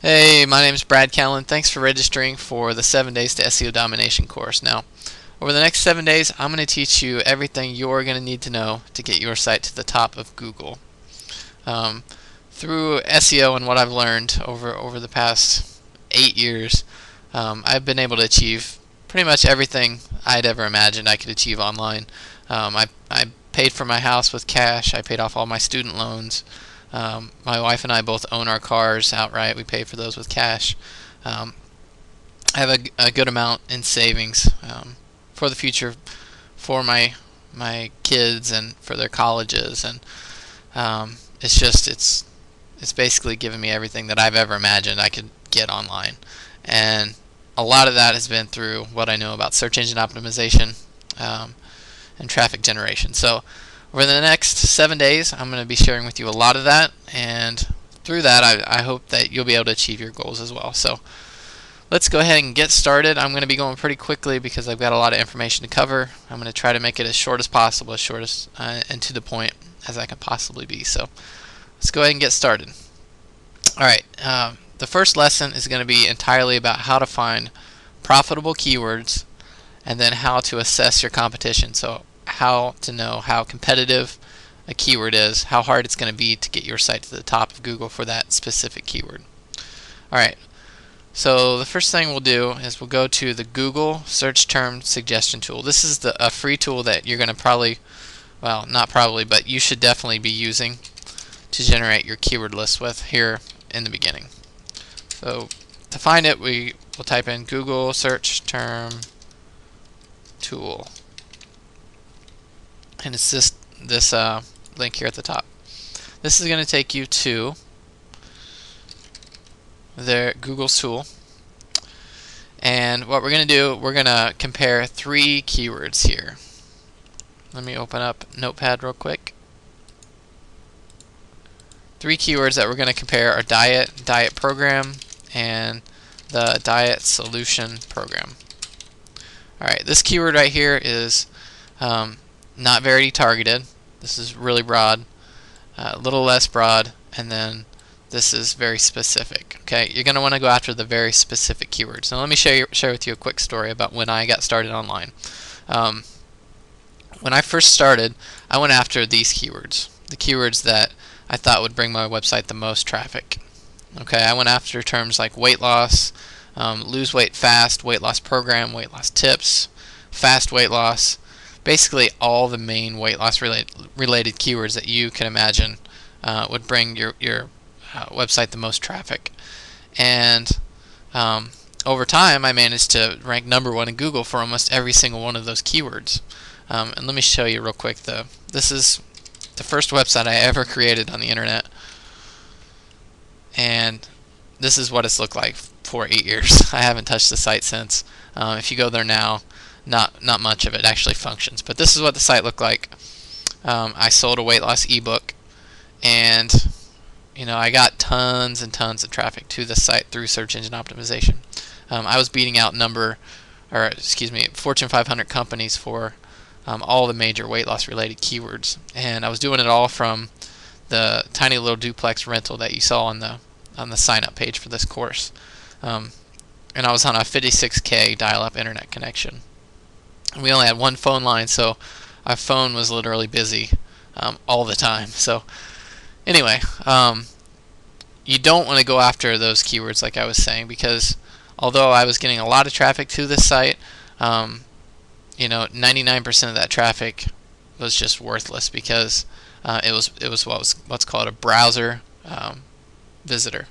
Hey, my name is Brad Callen. Thanks for registering for the 7 Days to SEO Domination course. Now, over the next 7 days, I'm going to teach you everything you're going to need to know to get your site to the top of Google. Um, Through SEO and what I've learned over the past 8 years, I've been able to achieve pretty much everything I'd ever imagined I could achieve online. I paid for my house with cash. I paid off all my student loans. My wife and I both own our cars outright. We pay for those with cash. Um, I have a good amount in savings for the future, for my kids and for their colleges, and it's basically given me everything that I've ever imagined I could get online, and a lot of that has been through what I know about search engine optimization and traffic generation. So over the next 7 days, I'm going to be sharing with you a lot of that, and through that, I hope that you'll be able to achieve your goals as well. So let's go ahead and get started. I'm going to be going pretty quickly because I've got a lot of information to cover. I'm going to try to make it as short as possible, as short as and to the point as I can possibly be. So let's go ahead and get started. Alright, the first lesson is going to be entirely about how to find profitable keywords and then how to assess your competition. So how to know how competitive a keyword is, how hard it's going to be to get your site to the top of Google for that specific keyword. Alright, so the first thing we'll do is we'll go to the Google Search Term Suggestion tool. This is a free tool that you're going to probably, well, not probably, but you should definitely be using to generate your keyword list with here in the beginning. So to find it, we will type in Google Search Term Tool, and it's this link here at the top. This is going to take you to their Google's tool, and what we're going to do, we're going to compare 3 keywords here. Let me open up Notepad real quick. 3 keywords that we're going to compare are diet program, and the diet solution program. Alright, this keyword right here is not very targeted. This is really broad, a little less broad, and then this is very specific. Okay, you're going to want to go after the very specific keywords. Now let me share with you a quick story about when I got started online. When I first started, I went after these keywords, the keywords that I thought would bring my website the most traffic. Okay, I went after terms like weight loss, lose weight fast, weight loss program, weight loss tips, fast weight loss, basically all the main weight loss related keywords that you can imagine would bring your website the most traffic. And over time, I managed to rank #1 in Google for almost every single one of those keywords. And let me show you real quick. This is the first website I ever created on the internet, and this is what it's looked like for 8 years. I haven't touched the site since. If you go there now, not much of it actually functions, but this is what the site looked like. I sold a weight loss ebook, and I got tons and tons of traffic to the site through search engine optimization. I was beating out Fortune 500 companies for all the major weight loss related keywords, and I was doing it all from the tiny little duplex rental that you saw on the sign up page for this course. And I was on a 56K dial-up internet connection. And we only had one phone line, so our phone was literally busy all the time. So anyway, you don't want to go after those keywords like I was saying, because although I was getting a lot of traffic to this site, 99% of that traffic was just worthless because it was what's called a browser visitor.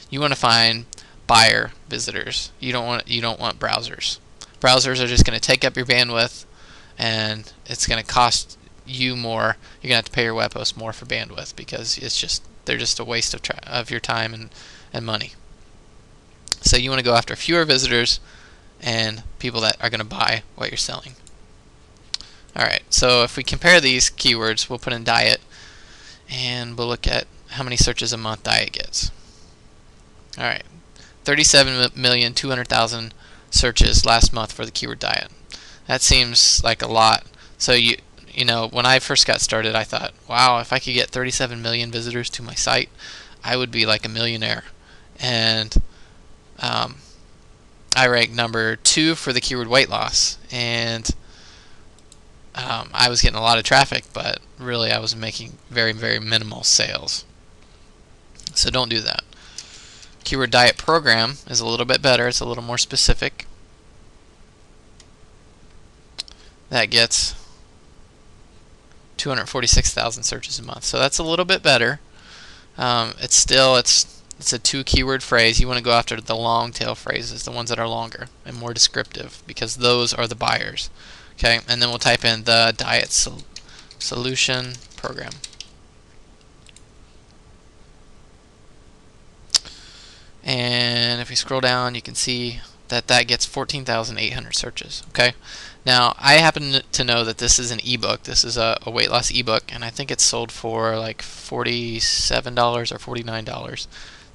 You want to find buyer visitors. You don't want browsers. Browsers are just going to take up your bandwidth, and it's going to cost you more. You're going to have to pay your web host more for bandwidth because they're just a waste of your time and money. So you want to go after fewer visitors and people that are going to buy what you're selling. Alright, so if we compare these keywords, we'll put in diet, and we'll look at how many searches a month diet gets. Alright, 37,200,000 searches last month for the keyword diet. That seems like a lot. So when I first got started, I thought, wow, if I could get 37 million visitors to my site, I would be like a millionaire. and I ranked number 2 for the keyword weight loss, and I was getting a lot of traffic, but really I was making very, very minimal sales. So don't do that. Keyword diet program is a little bit better. It's a little more specific. That gets 246,000 searches a month. So that's a little bit better. It's a 2 keyword phrase. You want to go after the long tail phrases, the ones that are longer and more descriptive, because those are the buyers. Okay, and then we'll type in the diet solution program. And if we scroll down, you can see that that gets 14,800 searches. Okay, now I happen to know that this is an ebook. This is a weight loss ebook, and I think it's sold for like $47 or $49.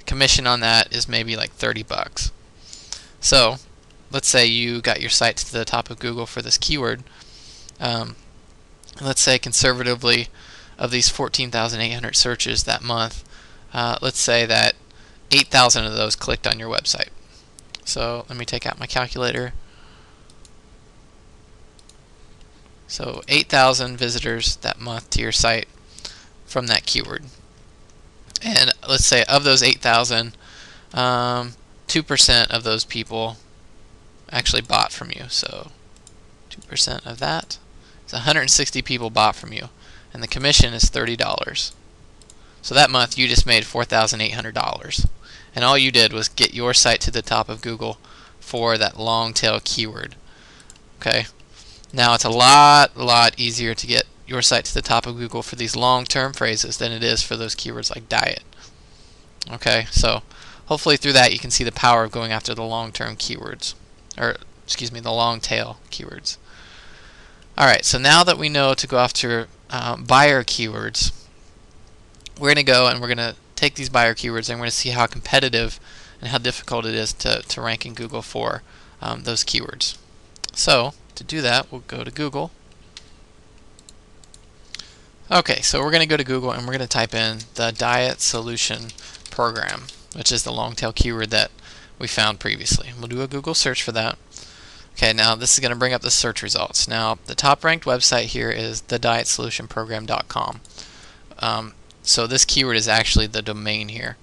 Commission on that is maybe like 30 bucks. So let's say you got your site to the top of Google for this keyword. Let's say conservatively, of these 14,800 searches that month, let's say that 8,000 of those clicked on your website. So let me take out my calculator. So 8,000 visitors that month to your site from that keyword. And let's say of those 8,000, 2% of those people actually bought from you. So 2% of that is 160 people bought from you, and the commission is $30. So that month you just made $4,800, and all you did was get your site to the top of Google for that long tail keyword. Okay, now it's a lot easier to get your site to the top of Google for these long-term phrases than it is for those keywords like diet. Okay, so hopefully through that you can see the power of going after the long-term keywords, or excuse me, the long tail keywords. Alright, so now that we know to go after buyer keywords, we're going to go and we're going to take these buyer keywords and we're going to see how competitive and how difficult it is to rank in Google for those keywords. So to do that, we'll go to Google. Okay, so we're going to go to Google and we're going to type in the diet solution program, which is the long tail keyword that we found previously. We'll do a Google search for that. Okay, now this is going to bring up the search results. Now the top ranked website here is thedietsolutionprogram.com. So this keyword is actually the domain here.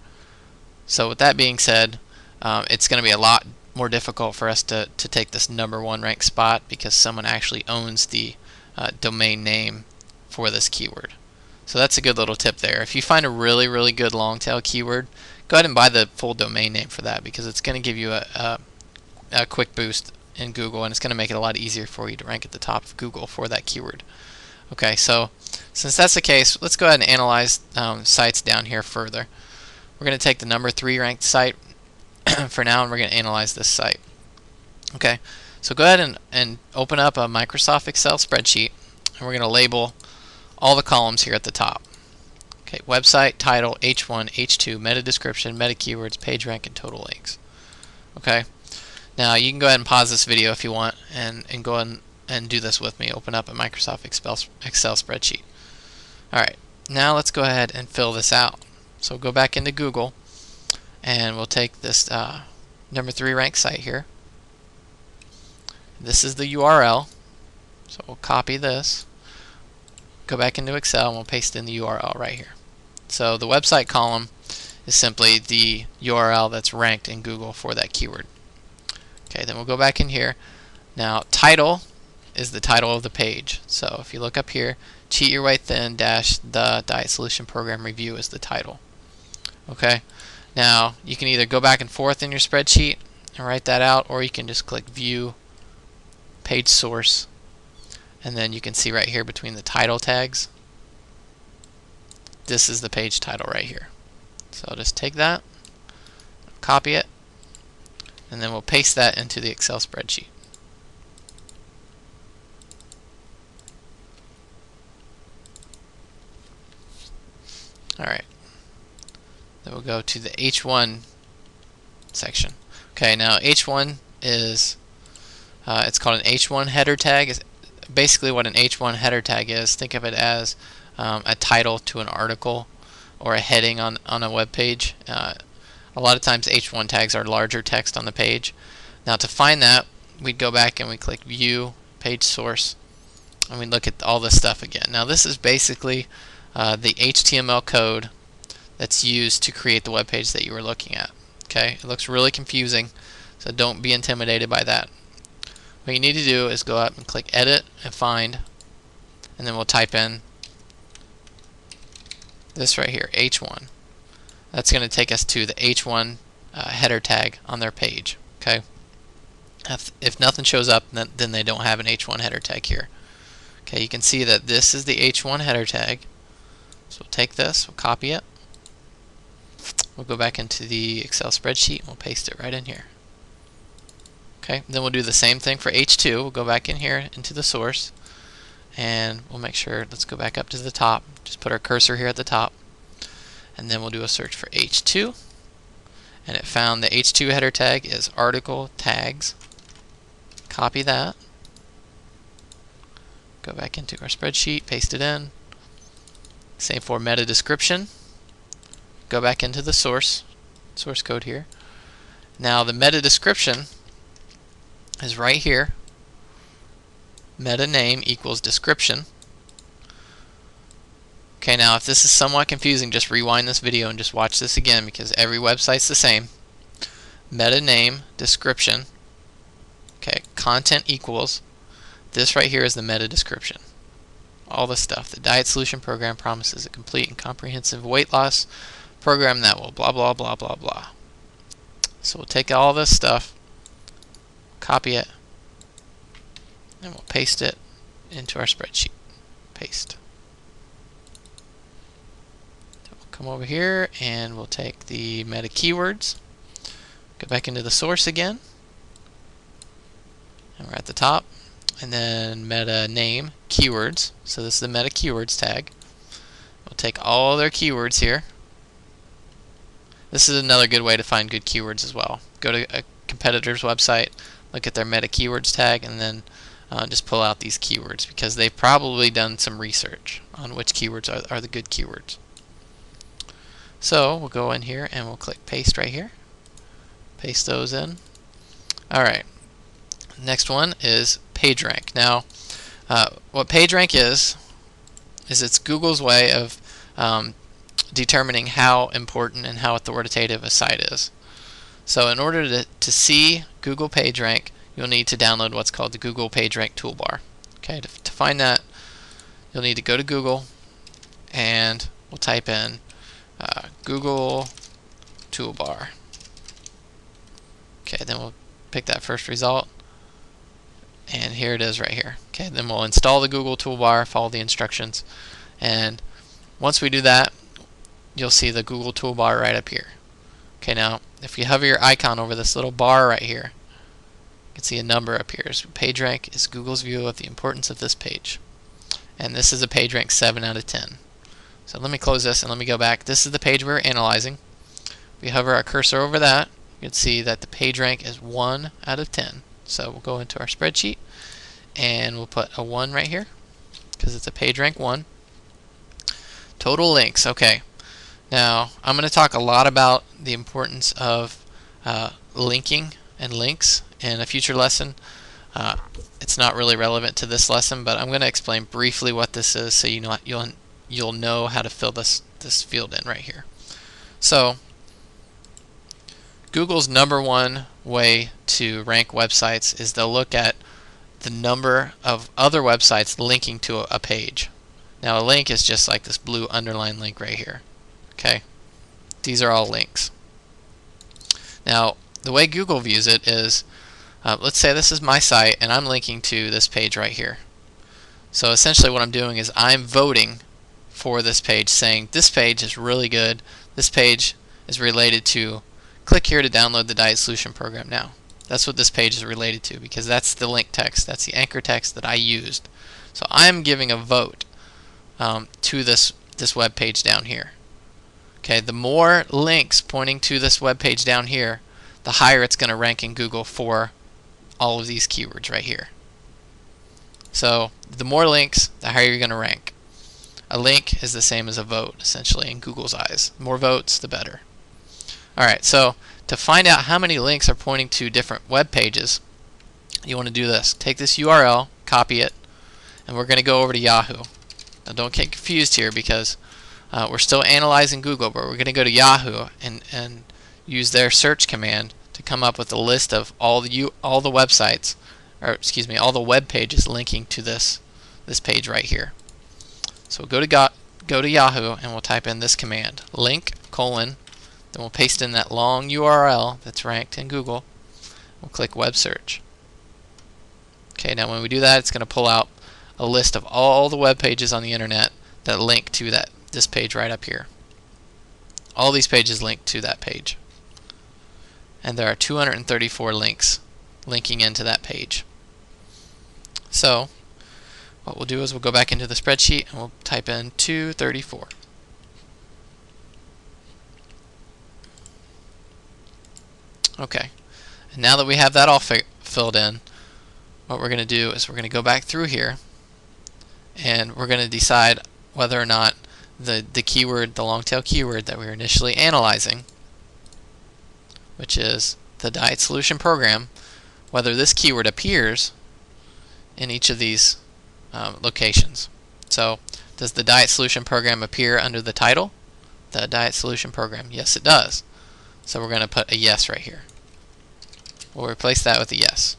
So with that being said, it's going to be a lot more difficult for us to take this #1 ranked spot because someone actually owns the domain name for this keyword. So that's a good little tip there. If you find a really good long tail keyword, go ahead and buy the full domain name for that, because it's going to give you a quick boost in Google, and it's going to make it a lot easier for you to rank at the top of Google for that keyword. Okay, so since that's the case, let's go ahead and analyze sites down here further. We're going to take the #3 ranked site for now, and we're going to analyze this site. Okay, so go ahead and open up a Microsoft Excel spreadsheet, and we're going to label all the columns here at the top. Okay, website, title, H1, H2, meta description, meta keywords, page rank, and total links. Okay, now you can go ahead and pause this video if you want and go ahead and do this with me. Open up a Microsoft Excel spreadsheet. Alright, now let's go ahead and fill this out. So go back into Google and we'll take this #3 ranked site here. This is the URL, so we'll copy this, go back into Excel, and we'll paste in the URL right here. So the website column is simply the URL that's ranked in Google for that keyword. Okay, then we'll go back in here. Now title is the title of the page. So if you look up here, Cheat Your Way Thin - the Diet Solution Program Review is the title. Okay, now you can either go back and forth in your spreadsheet and write that out, or you can just click View, Page Source, and then you can see right here between the title tags, this is the page title right here. So I'll just take that, copy it, and then we'll paste that into the Excel spreadsheet. Alright, then we'll go to the H1 section. Okay, now H1 is, it's called an H1 header tag. It's basically what an H1 header tag is. Think of it as a title to an article or a heading on a web page. A A lot of times H1 tags are larger text on the page. Now to find that, we'd go back and we click View, Page Source, and we look at all this stuff again. Now this is basically the HTML code that's used to create the web page that you were looking at. Okay, it looks really confusing, so don't be intimidated by that. What you need to do is go up and click Edit and Find, and then we'll type in this right here, H1. That's going to take us to the H1 header tag on their page. Okay, if nothing shows up, then they don't have an H1 header tag here. Okay, you can see that this is the H1 header tag. So we'll take this, we'll copy it, we'll go back into the Excel spreadsheet, and we'll paste it right in here. Okay, then we'll do the same thing for H2. We'll go back in here into the source, and we'll make sure, let's go back up to the top, just put our cursor here at the top, and then we'll do a search for H2, and it found the H2 header tag is article tags. Copy that, go back into our spreadsheet, paste it in. Same for meta description. Go back into the source code here. Now the meta description is right here. Meta name equals description. Okay, now if this is somewhat confusing, just rewind this video and just watch this again, because every website's the same. Meta name description. Okay, content equals, this right here is the meta description. All the stuff. The diet solution program promises a complete and comprehensive weight loss program that will blah blah blah blah blah. So we'll take all this stuff, copy it, and we'll paste it into our spreadsheet. Paste. So we'll come over here and we'll take the meta keywords, go back into the source again, and we're at the top, and then meta name keywords. So this is the meta keywords tag. We'll take all their keywords here. This is another good way to find good keywords as well. Go to a competitor's website, look at their meta keywords tag, and then just pull out these keywords, because they've probably done some research on which keywords are the good keywords. So we'll go in here and we'll click paste right here. Paste those in. Alright. Next one is PageRank. Now, what PageRank is it's Google's way of determining how important and how authoritative a site is. So in order to see Google PageRank, you'll need to download what's called the Google PageRank toolbar. Okay, to find that, you'll need to go to Google, and we'll type in Google toolbar. Okay, then we'll pick that first result, and here it is right here. Okay, then we'll install the Google toolbar, follow the instructions, and once we do that, you'll see the Google toolbar right up here. Okay, now if you hover your icon over this little bar right here, you can see a number up here. So PageRank is Google's view of the importance of this page, and this is a PageRank 7 out of 10. So let me close this and let me go back. This is the page we're analyzing. If we hover our cursor over that, you can see that the PageRank is 1 out of 10. So we'll go into our spreadsheet and we'll put a 1 right here because it's a PageRank 1. Total links. Okay, now I'm going to talk a lot about the importance of linking and links in a future lesson. It's not really relevant to this lesson, but I'm going to explain briefly what this is, so you'll know how to fill this field in right here. So Google's #1 way to rank websites is they'll look at the number of other websites linking to a page. Now a link is just like this blue underline link right here. Okay, these are all links. Now the way Google views it is, let's say this is my site and I'm linking to this page right here. So essentially what I'm doing is I'm voting for this page, saying this page is really good, this page is related to, click here to download the Diet Solution program now. That's what this page is related to, because that's the link text, that's the anchor text that I used. So I'm giving a vote to this web page down here. Okay, the more links pointing to this web page down here, the higher it's going to rank in Google for all of these keywords right here. So the more links, the higher you're going to rank. A link is the same as a vote, essentially, in Google's eyes. The more votes, the better. Alright, so to find out how many links are pointing to different web pages, you want to do this. Take this URL, copy it, and we're going to go over to Yahoo. Now don't get confused here because we're still analyzing Google, but we're going to go to Yahoo and use their search command to come up with a list of all the websites, or excuse me, all the web pages linking to this page right here. So we'll go to Yahoo and we'll type in this command, link : then we'll paste in that long URL that's ranked in Google. We'll click web search. Okay, now when we do that, it's going to pull out a list of all the web pages on the internet that link to this page right up here. All these pages link to that page. And there are 234 links linking into that page. So what we'll do is we'll go back into the spreadsheet and we'll type in 234. Okay, and now that we have that all filled in, what we're going to do is we're going to go back through here and we're going to decide whether or not the keyword, the long tail keyword that we were initially analyzing, which is the diet solution program, whether this keyword appears in each of these locations. So does the diet solution program appear under the title? The diet solution program, yes it does. So we're going to put a yes right here. We'll replace that with a yes.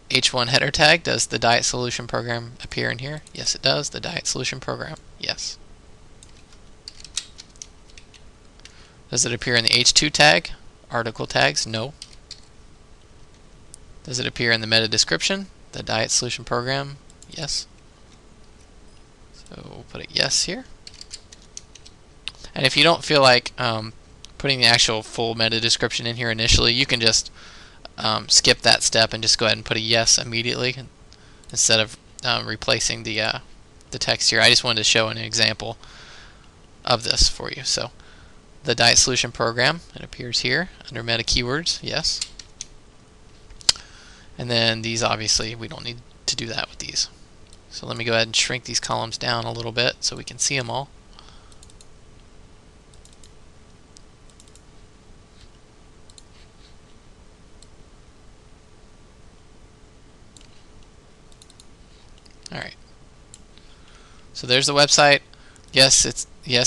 H1 header tag, does the diet solution program appear in here? Yes it does. The diet solution program, yes. Does it appear in the H2 tag? Article tags, no. Does it appear in the meta description? The diet solution program, yes. So we'll put a yes here. And if you don't feel like putting the actual full meta description in here initially, you can just skip that step and just go ahead and put a yes immediately instead of replacing the text here. I just wanted to show an example of this for you. So the diet solution program, it appears here under meta keywords, yes. And then these, obviously we don't need to do that with these. So let me go ahead and shrink these columns down a little bit so we can see them all. Alright, so there's the website. Yes,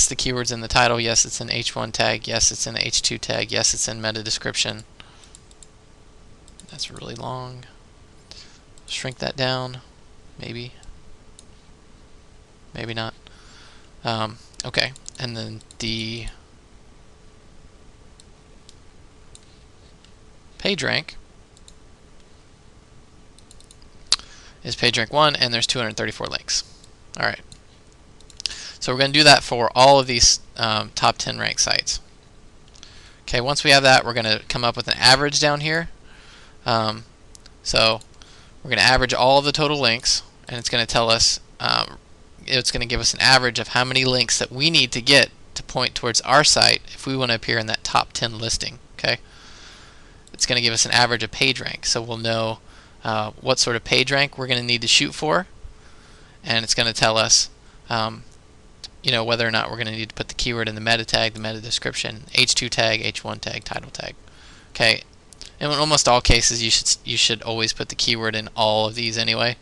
the keyword's in the title. Yes, it's in H1 tag. Yes, it's in the H2 tag. Yes, it's in meta description. That's really long. Shrink that down. Maybe not. Okay, and then the page rank is page rank 1, and there's 234 links. Alright. So we're going to do that for all of these top 10 ranked sites. Okay, once we have that, we're going to come up with an average down here. So we're going to average all of the total links, and it's going to tell us, it's going to give us an average of how many links that we need to get to point towards our site if we want to appear in that top 10 listing. Okay, it's going to give us an average of page rank, so we'll know what sort of page rank we're going to need to shoot for, and it's going to tell us whether or not we're going to need to put the keyword in the meta tag, the meta description, H2 tag, H1 tag, title tag. Okay, in almost all cases you should always put the keyword in all of these anyway,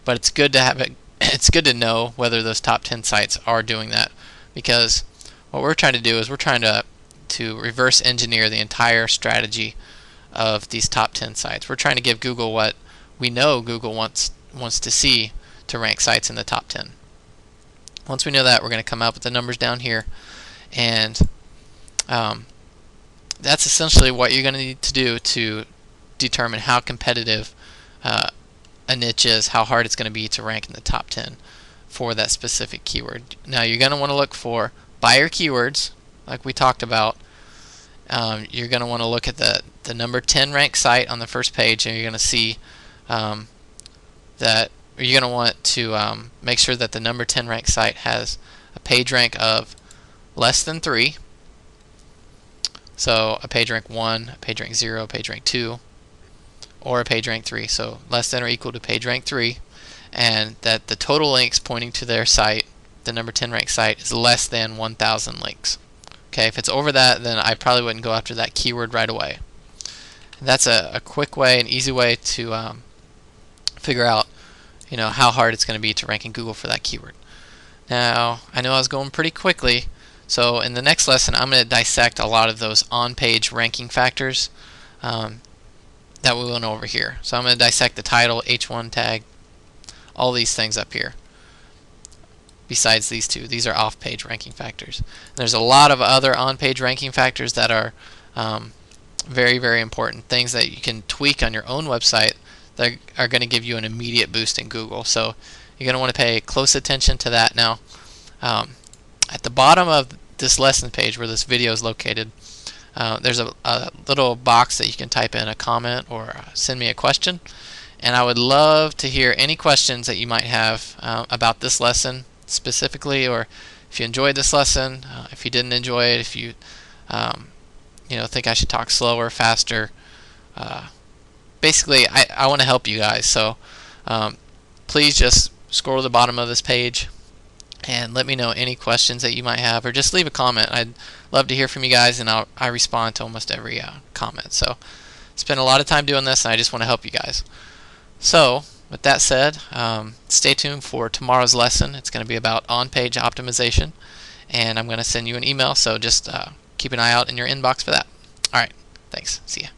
but it's good to have it. It's good to know whether those top 10 sites are doing that, because what we're trying to do is we're trying to reverse engineer the entire strategy of these top 10 sites. We're trying to give Google what we know Google wants to see to rank sites in the top 10. Once we know that, we're going to come up with the numbers down here, and that's essentially what you're going to need to do to determine how competitive a niche is, how hard it's going to be to rank in the top 10 for that specific keyword. Now you're going to want to look for buyer keywords, like we talked about. You're going to want to look at the number 10 ranked site on the first page, and you're going to see that you're going to want to make sure that the number 10 ranked site has a page rank of less than 3. So a page rank 1, a page rank 0, a page rank 2, or a page rank 3. So less than or equal to page rank 3, and that the total links pointing to their site, the number 10 ranked site, is less than 1,000 links. Okay, if it's over that, then I probably wouldn't go after that keyword right away. And that's a quick way, an easy way to figure out, how hard it's going to be to rank in Google for that keyword. Now, I know I was going pretty quickly, so in the next lesson, I'm going to dissect a lot of those on-page ranking factors that we went over here. So I'm going to dissect the title, H1 tag, all these things up here. Besides these two, these are off-page ranking factors. There's a lot of other on-page ranking factors that are very, very important, things that you can tweak on your own website that are going to give you an immediate boost in Google. So you're going to want to pay close attention to that. Now, at the bottom of this lesson page where this video is located, there's a little box that you can type in a comment or send me a question, and I would love to hear any questions that you might have about this lesson specifically, or if you enjoyed this lesson, if you didn't enjoy it, if you think I should talk slower, faster. Basically, I want to help you guys, so please just scroll to the bottom of this page and let me know any questions that you might have, or just leave a comment. I'd love to hear from you guys, and I respond to almost every comment. So spend a lot of time doing this, and I just want to help you guys. So with that said, stay tuned for tomorrow's lesson. It's going to be about on-page optimization, and I'm going to send you an email, so just keep an eye out in your inbox for that. Alright, thanks. See ya.